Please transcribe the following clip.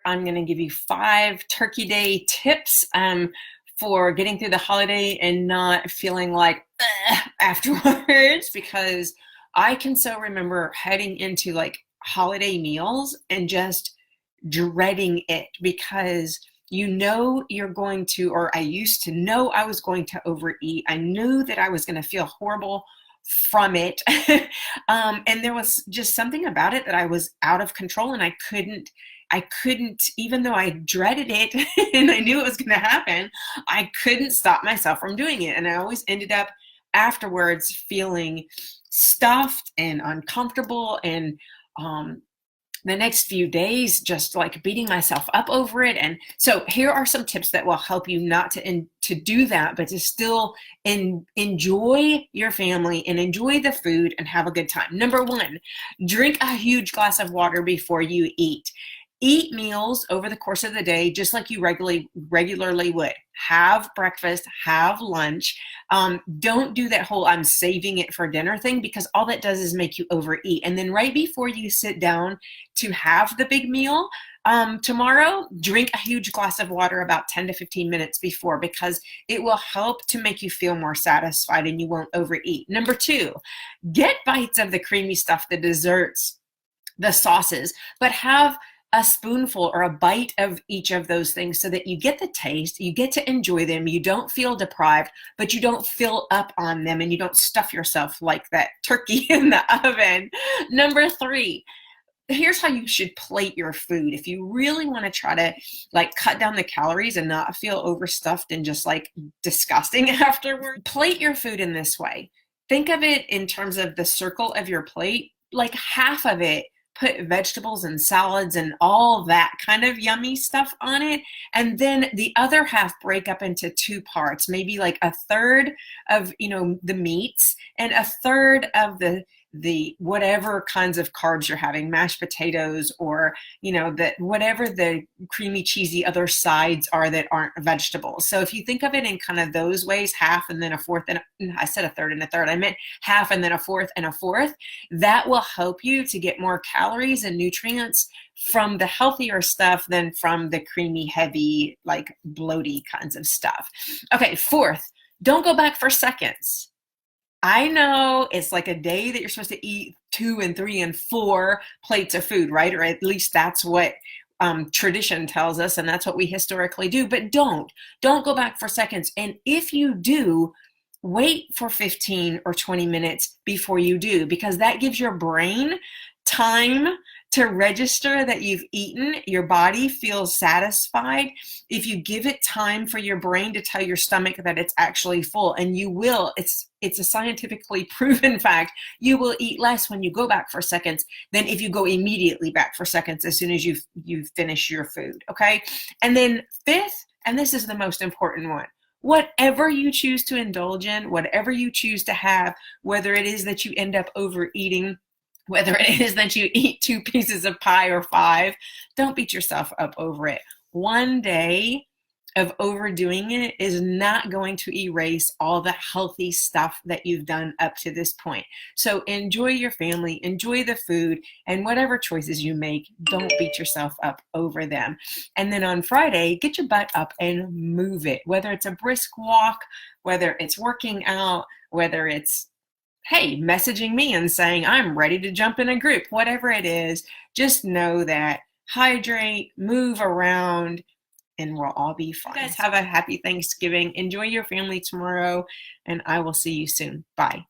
I'm going to give you 5 Turkey Day tips for getting through the holiday and not feeling like afterwards, because I can so remember heading into like holiday meals and just dreading it, because you know you're going to, or I used to know I was going to overeat. I knew that I was going to feel horrible from it. And there was just something about it that I was out of control, and I couldn't, even though I dreaded it and I knew it was going to happen, I couldn't stop myself from doing it. And I always ended up afterwards feeling stuffed and uncomfortable, and the next few days just like beating myself up over it. And so here are some tips that will help you not to do that, but to still enjoy your family and enjoy the food and have a good time. Number 1, drink a huge glass of water before you eat. Eat meals over the course of the day just like you regularly would. Have breakfast, have lunch. Don't do that whole I'm saving it for dinner thing, because all that does is make you overeat. And then right before you sit down to have the big meal tomorrow, drink a huge glass of water about 10 to 15 minutes before, because it will help to make you feel more satisfied and you won't overeat. Number 2, get bites of the creamy stuff, the desserts, the sauces, but have a spoonful or a bite of each of those things so that you get the taste, you get to enjoy them, you don't feel deprived, but you don't fill up on them and you don't stuff yourself like that turkey in the oven. Number 3, here's how you should plate your food. If you really want to try to like cut down the calories and not feel overstuffed and just like disgusting afterward, plate your food in this way. Think of it in terms of the circle of your plate, like half of it put vegetables and salads and all that kind of yummy stuff on it. And then the other half break up into 2 parts, maybe like a third of, the meats and a third of the whatever kinds of carbs you're having, mashed potatoes, or, that whatever the creamy, cheesy other sides are that aren't vegetables. So if you think of it in kind of those ways, half and then a fourth, and I said a third and a third, I meant half and then a fourth and a fourth, that will help you to get more calories and nutrients from the healthier stuff than from the creamy, heavy, like bloaty kinds of stuff. Okay, 4th, don't go back for seconds. I know it's like a day that you're supposed to eat 2 and 3 and 4 plates of food, right? Or at least that's what tradition tells us, and that's what we historically do. But don't go back for seconds. And if you do, wait for 15 or 20 minutes before you do, because that gives your brain time to register that you've eaten. Your body feels satisfied if you give it time for your brain to tell your stomach that it's actually full. And you will, it's a scientifically proven fact, you will eat less when you go back for seconds than if you go immediately back for seconds as soon as you finish your food. Okay. And then 5th, and this is the most important one, whatever you choose to indulge in, whatever you choose to have, whether it is that you end up overeating, whether it is that you eat 2 pieces of pie or 5, don't beat yourself up over it. One day of overdoing it is not going to erase all the healthy stuff that you've done up to this point. So enjoy your family, enjoy the food, and whatever choices you make, don't beat yourself up over them. And then on Friday, get your butt up and move it, whether it's a brisk walk, whether it's working out, whether it's messaging me and saying, I'm ready to jump in a group, whatever it is, just know that hydrate, move around, and we'll all be fine. You guys have a happy Thanksgiving. Enjoy your family tomorrow, and I will see you soon. Bye.